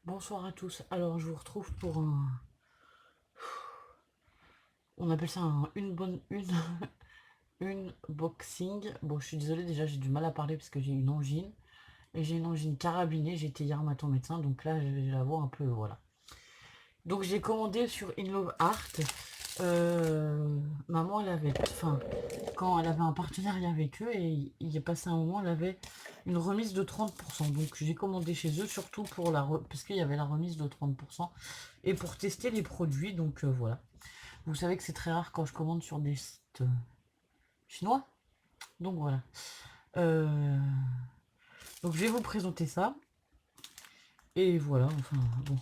Bonsoir à tous. Alors, je vous retrouve pour un... On appelle ça une bonne... Une boxing. Bon, je suis désolée, déjà, j'ai du mal à parler parce que j'ai une angine. Et j'ai une angine carabinée. J'ai été hier matin au médecin, donc là, j'ai la voix un peu... Voilà. Donc, j'ai commandé sur In Love Art. Maman, elle avait... Enfin, quand elle avait un partenariat avec eux, et il est passé un moment, elle avait une remise de 30%. Donc, j'ai commandé chez eux, surtout pour parce qu'il y avait la remise de 30%. Et pour tester les produits, donc voilà. Vous savez que c'est très rare quand je commande sur des sites chinois. Donc voilà. Euh, donc je vais vous présenter ça. Et voilà, enfin bon.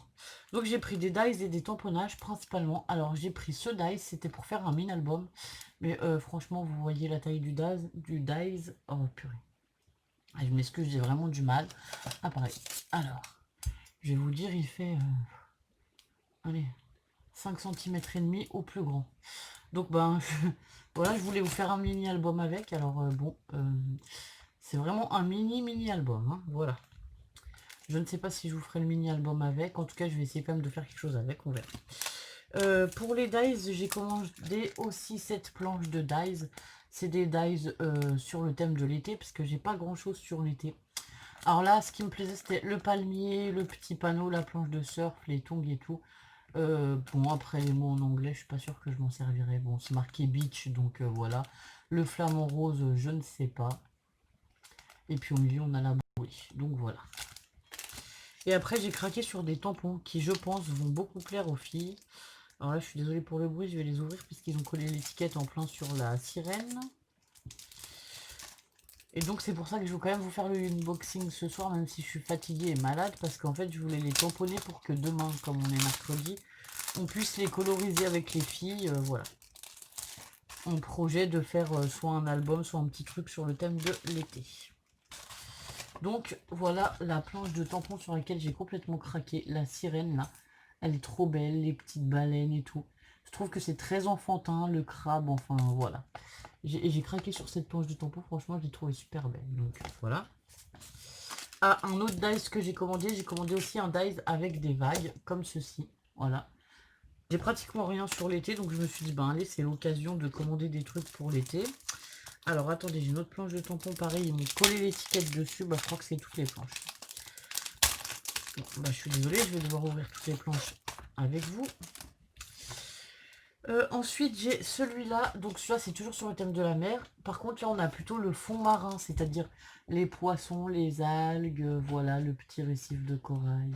Donc j'ai pris des dies et des tamponnages principalement. Alors j'ai pris ce dies, c'était pour faire un mini album. Mais franchement, vous voyez la taille du dies. Oh purée. Ah, je m'excuse, j'ai vraiment du mal. Ah pareil. Alors, je vais vous dire, il fait... allez, 5 cm et demi au plus grand. Donc ben, voilà, je voulais vous faire un mini album avec. Alors bon, c'est vraiment un mini album, hein, voilà. Je ne sais pas si je vous ferai le mini album avec. En tout cas, je vais essayer quand même de faire quelque chose avec, on verra. Pour les dies, j'ai commandé aussi cette planche de dies. C'est des dies sur le thème de l'été, parce que j'ai pas grand chose sur l'été. Alors là, ce qui me plaisait, c'était le palmier, le petit panneau, la planche de surf, les tongs et tout. Bon, après les mots en anglais, je suis pas sûr que je m'en servirai. Bon, c'est marqué beach, donc voilà. Le flamant rose, je ne sais pas. Et puis au milieu, on a la bruit. Donc voilà. Et après, j'ai craqué sur des tampons qui, je pense, vont beaucoup plaire aux filles. Alors là, je suis désolée pour le bruit, je vais les ouvrir puisqu'ils ont collé l'étiquette en plein sur la sirène. Et donc, c'est pour ça que je vais quand même vous faire le unboxing ce soir, même si je suis fatiguée et malade, parce qu'en fait, je voulais les tamponner pour que demain, comme on est mercredi, on puisse les coloriser avec les filles. Voilà. On projette de faire soit un album, soit un petit truc sur le thème de l'été. Donc voilà la planche de tampons sur laquelle j'ai complètement craqué. La sirène là, elle est trop belle, les petites baleines et tout. Je trouve que c'est très enfantin, le crabe, enfin voilà. J'ai craqué sur cette planche de tampons, franchement je l'ai trouvée super belle. Donc voilà. Ah, un autre dice que j'ai commandé aussi un dice avec des vagues, comme ceci. Voilà. J'ai pratiquement rien sur l'été, donc je me suis dit, ben allez, c'est l'occasion de commander des trucs pour l'été. Alors attendez, j'ai une autre planche de tampons, pareil, ils m'ont collé l'étiquette dessus, bah je crois que c'est toutes les planches. Bon, bah je suis désolée, je vais devoir ouvrir toutes les planches avec vous. Ensuite j'ai celui-là, donc celui-là c'est toujours sur le thème de la mer. Par contre là on a plutôt le fond marin, c'est-à-dire les poissons, les algues, voilà, le petit récif de corail,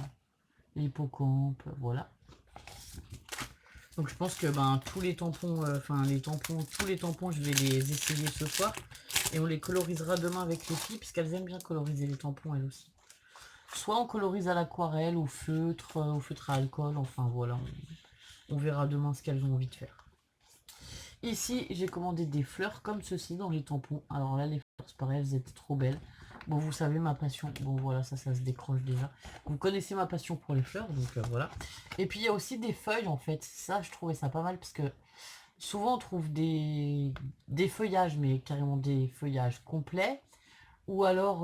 l'hippocampe, voilà. Donc je pense que ben tous les tampons, tous les tampons, je vais les essayer ce soir. Et on les colorisera demain avec les filles, puisqu'elles aiment bien coloriser les tampons elles aussi. Soit on colorise à l'aquarelle, au feutre à alcool, enfin voilà, on verra demain ce qu'elles ont envie de faire. Ici, j'ai commandé des fleurs comme ceci dans les tampons. Alors là, les fleurs, c'est pareil, elles étaient trop belles. Bon, vous savez ma passion. Bon, voilà, ça se décroche déjà. Vous connaissez ma passion pour les fleurs, donc voilà. Et puis, il y a aussi des feuilles, en fait. Ça, je trouvais ça pas mal, parce que souvent, on trouve des feuillages, mais carrément des feuillages complets. Ou alors,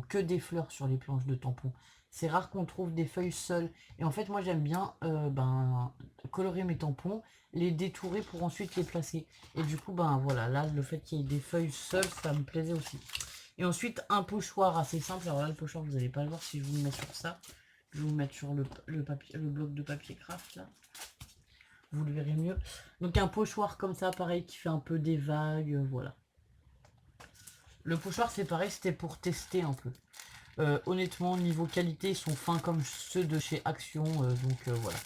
que des fleurs sur les planches de tampons. C'est rare qu'on trouve des feuilles seules. Et en fait, moi, j'aime bien colorer mes tampons, les détourer pour ensuite les placer. Et du coup, ben voilà, là, le fait qu'il y ait des feuilles seules, ça me plaisait aussi. Et ensuite, un pochoir assez simple. Alors là, le pochoir, vous n'allez pas le voir si je vous le mets sur ça. Je vais vous le mettre sur papier, le bloc de papier craft, là. Vous le verrez mieux. Donc, un pochoir comme ça, pareil, qui fait un peu des vagues, voilà. Le pochoir, c'est pareil, c'était pour tester un peu. Honnêtement, niveau qualité, ils sont fins comme ceux de chez Action, donc voilà.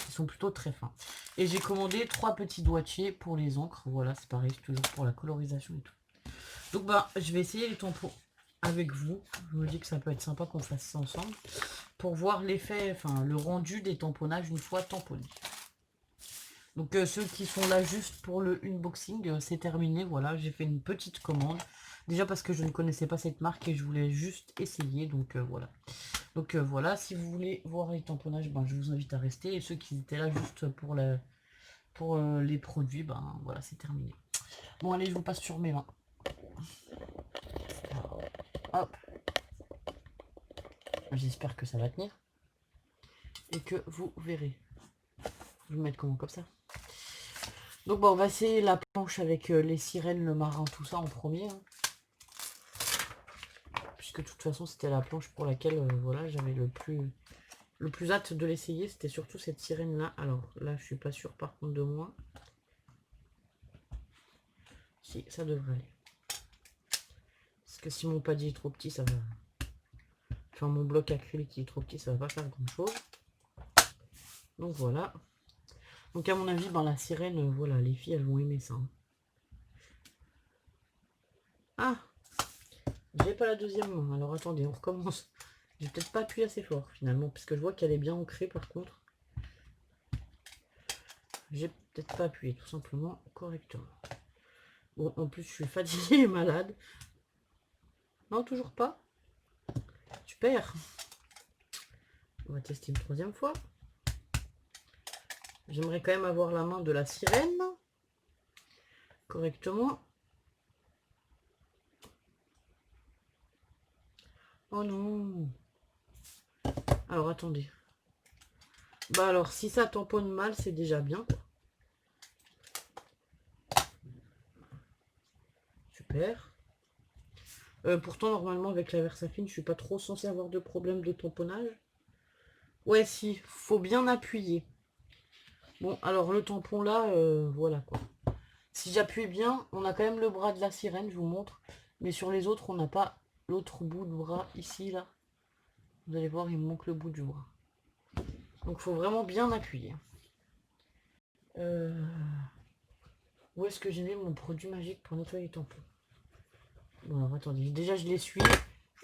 Ils sont plutôt très fins. Et j'ai commandé 3 petits doigtiers pour les encres. Voilà, c'est pareil, c'est toujours pour la colorisation et tout. Donc bah, je vais essayer les tampons avec vous. Je me dis que ça peut être sympa qu'on fasse ça ensemble. Pour voir l'effet, enfin le rendu des tamponnages une fois tamponnés. Donc ceux qui sont là juste pour le unboxing, c'est terminé. Voilà, j'ai fait une petite commande. Déjà parce que je ne connaissais pas cette marque et je voulais juste essayer. Donc voilà. Donc voilà, si vous voulez voir les tamponnages, ben, je vous invite à rester. Et ceux qui étaient là juste pour les produits, ben voilà, c'est terminé. Bon allez, je vous passe sur mes mains. Hop. J'espère que ça va tenir. et que vous verrez. Je vais mettre comment comme ça. Donc bon, on va essayer la planche avec les sirènes, le marin, tout ça en premier. Hein. Puisque de toute façon c'était la planche pour laquelle voilà, j'avais le plus hâte de l'essayer. C'était surtout cette sirène là. Alors là je suis pas sûre par contre de moi. Si, ça devrait aller. Parce que si mon padier est trop petit, ça va... Enfin mon bloc acrylique est trop petit, ça va pas faire grand chose. Donc voilà. Donc à mon avis, ben, la sirène, voilà, les filles elles vont aimer ça. Hein. Ah, j'ai pas la deuxième main. Alors attendez, on recommence. J'ai peut-être pas appuyé assez fort finalement, puisque je vois qu'elle est bien ancrée par contre. J'ai peut-être pas appuyé tout simplement correctement. Bon, en plus je suis fatiguée et malade. Non, toujours pas. Super. On va tester une troisième fois. J'aimerais quand même avoir la main de la sirène correctement. Oh non. Alors attendez. Bah alors si ça tamponne mal, c'est déjà bien. Super. Pourtant normalement avec la Versafine, je suis pas trop censée avoir de problème de tamponnage. Ouais si, faut bien appuyer. Bon alors le tampon là, voilà quoi. Si j'appuie bien, on a quand même le bras de la sirène, je vous montre. Mais sur les autres, on n'a pas l'autre bout de bras ici là. Vous allez voir, il me manque le bout du bras. Donc il faut vraiment bien appuyer. Où est-ce que j'ai mis mon produit magique pour nettoyer les tampons? Bon alors attendez, déjà je l'essuie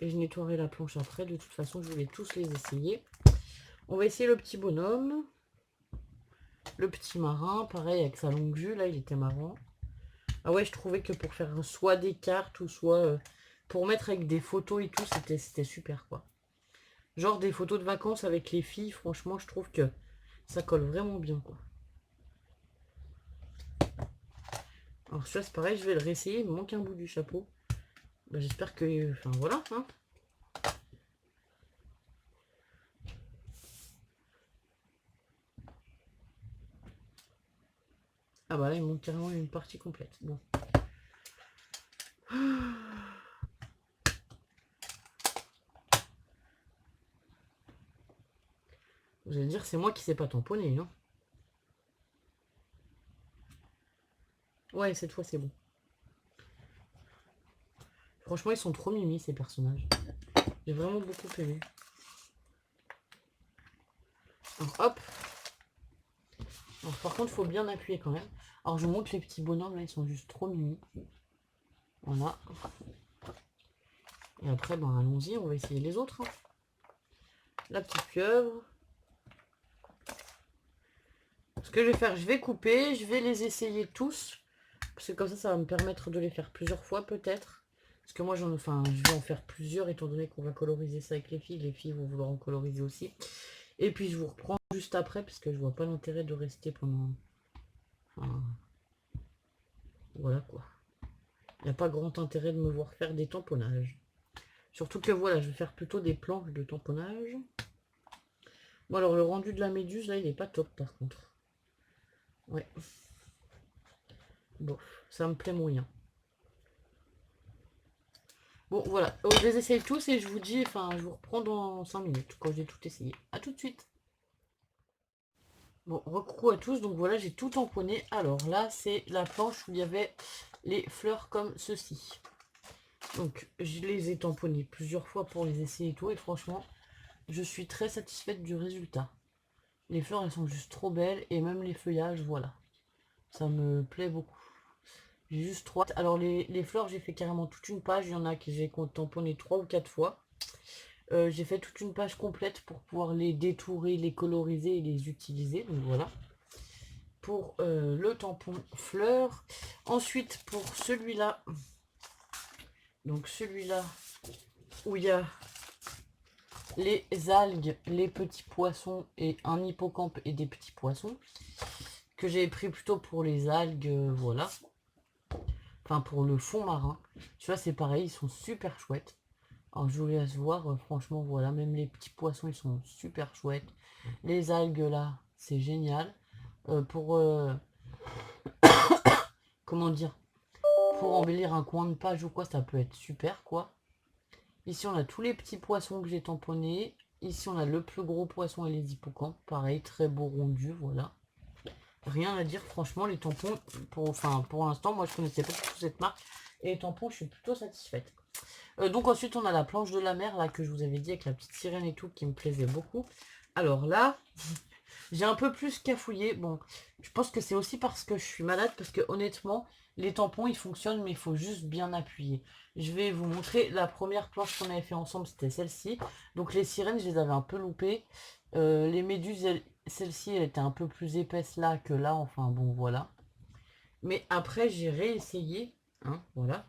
et je nettoierai la planche après. De toute façon, je voulais tous les essayer. On va essayer le petit bonhomme. Le petit marin, pareil avec sa longue vue, là il était marrant. Ah ouais, je trouvais que pour faire soit des cartes ou soit pour mettre avec des photos et tout, c'était super quoi. Genre des photos de vacances avec les filles, franchement je trouve que ça colle vraiment bien quoi. Alors ça c'est pareil, je vais le réessayer, il me manque un bout du chapeau. Bah, j'espère que... Enfin voilà. Hein. Ah bah là il manque carrément une partie complète. Bon. Vous allez dire c'est moi qui sais pas tamponner. Hein. Ouais, cette fois c'est bon. Franchement ils sont trop mimi ces personnages. J'ai vraiment beaucoup aimé. Alors hop. Alors, par contre il faut bien appuyer quand même. Alors je vous montre les petits bonhommes là, ils sont juste trop mimi. Voilà. Et après ben allons-y, on va essayer les autres. Hein. La petite pieuvre. Ce que je vais faire, je vais couper, je vais les essayer tous. Parce que comme ça va me permettre de les faire plusieurs fois peut-être. Parce que moi, je vais en faire plusieurs étant donné qu'on va coloriser ça avec les filles. Les filles vont vouloir en coloriser aussi. Et puis je vous reprends juste après parce que je vois pas l'intérêt de rester pendant... Enfin, voilà quoi. Il n'y a pas grand intérêt de me voir faire des tamponnages. Surtout que voilà, je vais faire plutôt des planches de tamponnage. Bon alors le rendu de la méduse là, il est pas top par contre. Ouais. Bon, ça me plaît moyen. Bon voilà, je les essaye tous et je vous dis, enfin je vous reprends dans 5 minutes quand j'ai tout essayé. A tout de suite. Bon, recoucou à tous, donc voilà, j'ai tout tamponné. Alors là, c'est la planche où il y avait les fleurs comme ceci. Donc je les ai tamponnés plusieurs fois pour les essayer et tout, et franchement, je suis très satisfaite du résultat. Les fleurs, elles sont juste trop belles, et même les feuillages, voilà. Ça me plaît beaucoup. J'ai juste trop hâte. Alors les fleurs, j'ai fait carrément toute une page, il y en a que j'ai tamponné 3 ou 4 fois. J'ai fait toute une page complète pour pouvoir les détourer, les coloriser et les utiliser, donc voilà. Pour le tampon fleur. Ensuite, pour celui-là, donc celui-là, où il y a les algues, les petits poissons et un hippocampe et des petits poissons, que j'ai pris plutôt pour les algues, voilà. Enfin, pour le fond marin. Tu vois, c'est pareil, ils sont super chouettes. Alors je vous laisse voir, franchement voilà, même les petits poissons ils sont super chouettes. Les algues là, c'est génial. Pour comment dire, pour embellir un coin de page ou quoi, ça peut être super quoi. Ici on a tous les petits poissons que j'ai tamponnés. Ici on a le plus gros poisson et les hippocampes, pareil, très beau rendu, voilà. Rien à dire, franchement, les tampons, pour l'instant, moi je connaissais pas du tout cette marque. Et les tampons, je suis plutôt satisfaite. Donc ensuite, on a la planche de la mer, là, que je vous avais dit, avec la petite sirène et tout, qui me plaisait beaucoup. Alors là, j'ai un peu plus cafouillé. Bon, je pense que c'est aussi parce que je suis malade, parce que honnêtement, les tampons, ils fonctionnent, mais il faut juste bien appuyer. Je vais vous montrer la première planche qu'on avait fait ensemble, c'était celle-ci. Donc les sirènes, je les avais un peu loupées. Les méduses, celle-ci, elle était un peu plus épaisse là que là. Enfin bon, voilà. Mais après, j'ai réessayé. Hein, voilà.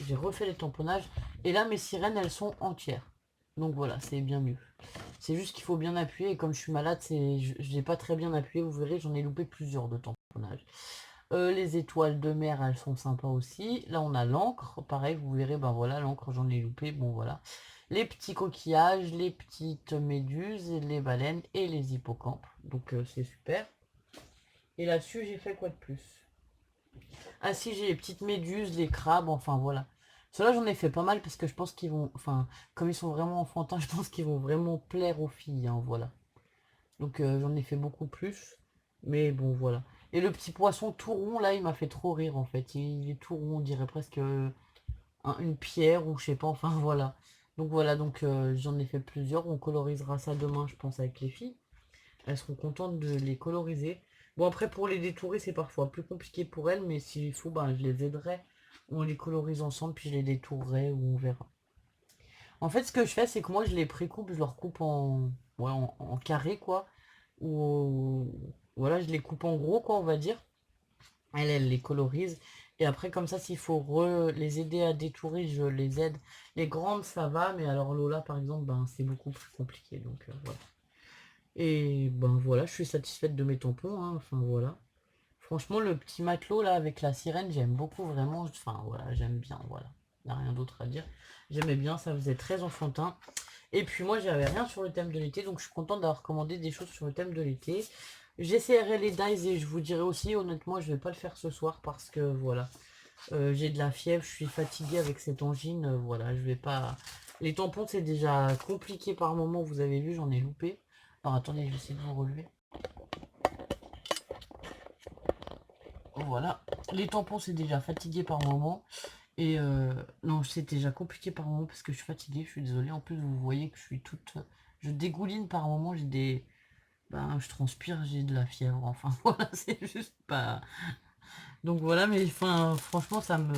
J'ai refait les tamponnages. Et là, mes sirènes, elles sont entières. Donc voilà, c'est bien mieux. C'est juste qu'il faut bien appuyer. Et comme je suis malade, je n'ai pas très bien appuyé. Vous verrez, j'en ai loupé plusieurs de tamponnages. Les étoiles de mer, elles sont sympas aussi. Là, on a l'encre. Pareil, vous verrez, ben voilà, l'encre, j'en ai loupé. Bon, voilà. Les petits coquillages, les petites méduses, les baleines et les hippocampes. Donc, c'est super. Et là-dessus, j'ai fait quoi de plus? Ah si, j'ai les petites méduses, les crabes, enfin voilà. Ceux-là, j'en ai fait pas mal parce que je pense qu'ils vont... Enfin, comme ils sont vraiment enfantins, je pense qu'ils vont vraiment plaire aux filles, hein, voilà. Donc j'en ai fait beaucoup plus. Mais bon, voilà. Et le petit poisson tout rond, là, il m'a fait trop rire, en fait. Il est tout rond, on dirait presque une pierre ou je sais pas, enfin voilà. Donc voilà, donc j'en ai fait plusieurs. On colorisera ça demain, je pense, avec les filles. Elles seront contentes de les coloriser. Bon, après, pour les détourer, c'est parfois plus compliqué pour elles, mais s'il faut, ben, je les aiderai. On les colorise ensemble, puis je les détourerai ou on verra. En fait, ce que je fais, c'est que moi, je les précoupe, je leur coupe ouais, en carré, quoi. Ou voilà, je les coupe en gros, quoi, on va dire. Elle les colorise. Et après, comme ça, s'il faut les aider à détourer, je les aide. Les grandes, ça va, mais alors Lola, par exemple, ben, c'est beaucoup plus compliqué. Donc, voilà. Et ben voilà, je suis satisfaite de mes tampons, hein, enfin voilà. Franchement, le petit matelot là avec la sirène, j'aime beaucoup vraiment. Enfin voilà, j'aime bien, voilà. Il n'y a rien d'autre à dire. J'aimais bien, ça faisait très enfantin. Et puis moi, j'avais rien sur le thème de l'été, donc je suis contente d'avoir commandé des choses sur le thème de l'été. J'essaierai les dies et je vous dirai aussi, honnêtement, je vais pas le faire ce soir parce que voilà. J'ai de la fièvre, je suis fatiguée avec cette angine, voilà, je vais pas... Les tampons, c'est déjà compliqué par moment, vous avez vu, j'en ai loupé. Alors attendez, je vais essayer de vous relever. Voilà. Les tampons, c'est déjà fatigué par moment. Et non, c'est déjà compliqué par moment parce que je suis fatiguée, je suis désolée. En plus, vous voyez que je suis toute... Je dégouline par moment, j'ai des... Ben, je transpire, j'ai de la fièvre. Enfin, voilà, c'est juste pas... Donc voilà, mais enfin, franchement, ça me...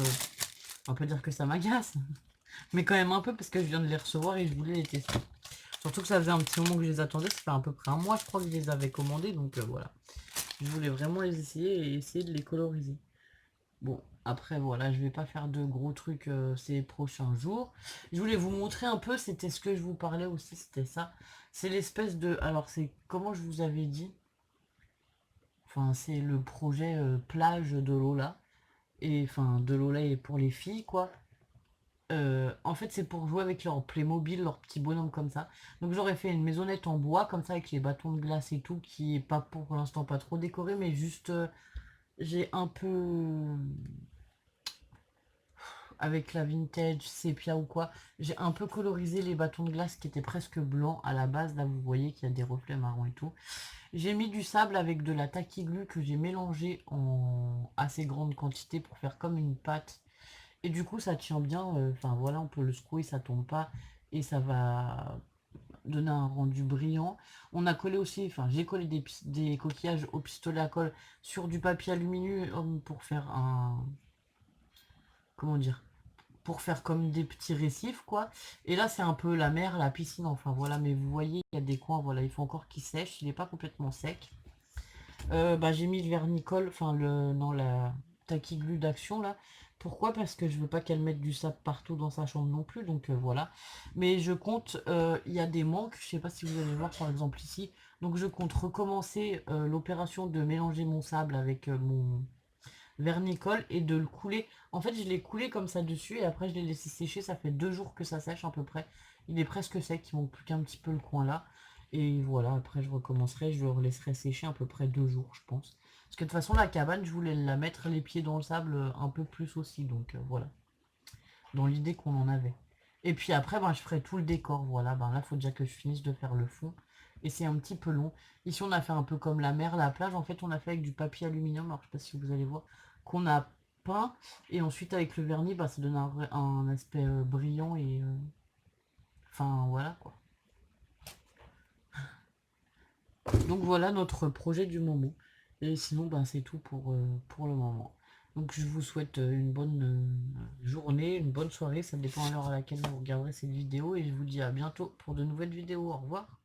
On peut dire que ça m'agace. Mais quand même un peu parce que je viens de les recevoir et je voulais les tester. Surtout que ça faisait un petit moment que je les attendais. Ça fait à peu près un mois, je crois, que je les avais commandés. Donc voilà. Je voulais vraiment les essayer et essayer de les coloriser. Bon, après voilà, je vais pas faire de gros trucs ces prochains jours. Je voulais vous montrer un peu, c'était ce que je vous parlais aussi, c'était ça. C'est l'espèce de... Alors c'est comment je vous avais dit? Enfin, c'est le projet plage de Lola. Et enfin, de Lola et pour les filles, quoi. En fait, c'est pour jouer avec leur Playmobil, leur petit bonhomme comme ça. Donc j'aurais fait une maisonnette en bois, comme ça, avec les bâtons de glace et tout, qui est pas pour l'instant pas trop décoré, mais juste... j'ai un peu avec la vintage sépia ou quoi, j'ai un peu colorisé les bâtons de glace qui étaient presque blancs à la base. Là, vous voyez qu'il y a des reflets marron et tout. J'ai mis du sable avec de la taquiglu que j'ai mélangé en assez grande quantité pour faire comme une pâte. Et du coup, ça tient bien. Enfin, voilà, on peut le secouer, ça tombe pas. Et ça va donner un rendu brillant. On a collé aussi, enfin, j'ai collé des coquillages au pistolet à colle sur du papier aluminium pour faire un... Comment dire? Pour faire comme des petits récifs, quoi. Et là, c'est un peu la mer, la piscine, enfin voilà. Mais vous voyez, il y a des coins, voilà, il faut encore qu'il sèche. Il n'est pas complètement sec. Bah, j'ai mis le vernicole, enfin le non la taquiglu d'action là. Pourquoi? Parce que je veux pas qu'elle mette du sable partout dans sa chambre non plus, donc voilà. Mais je compte, il y a des manques, je sais pas si vous allez voir par exemple ici. Donc je compte recommencer l'opération de mélanger mon sable avec vernicole et de le couler. En fait, je l'ai coulé comme ça dessus et après je l'ai laissé sécher. Ça fait 2 jours que ça sèche à peu près. Il est presque sec, il manque plus qu'un petit peu le coin là. Et voilà, après je recommencerai, je le laisserai sécher à peu près 2 jours, je pense. Parce que de toute façon, la cabane, je voulais la mettre les pieds dans le sable un peu plus aussi. Donc voilà, dans l'idée qu'on en avait. Et puis après, ben, je ferai tout le décor. Voilà, ben, là, il faut déjà que je finisse de faire le fond. Et c'est un petit peu long. Ici, on a fait un peu comme la mer, la plage. En fait, on a fait avec du papier aluminium. Alors, je sais pas si vous allez voir. Qu'on a peint. Et ensuite, avec le vernis, ben, ça donne un aspect brillant. Et enfin, voilà quoi. Donc, voilà notre projet du moment. Et sinon, ben, c'est tout pour le moment. Donc, je vous souhaite une bonne journée, une bonne soirée. Ça dépend à l'heure à laquelle vous regarderez cette vidéo. Et je vous dis à bientôt pour de nouvelles vidéos. Au revoir.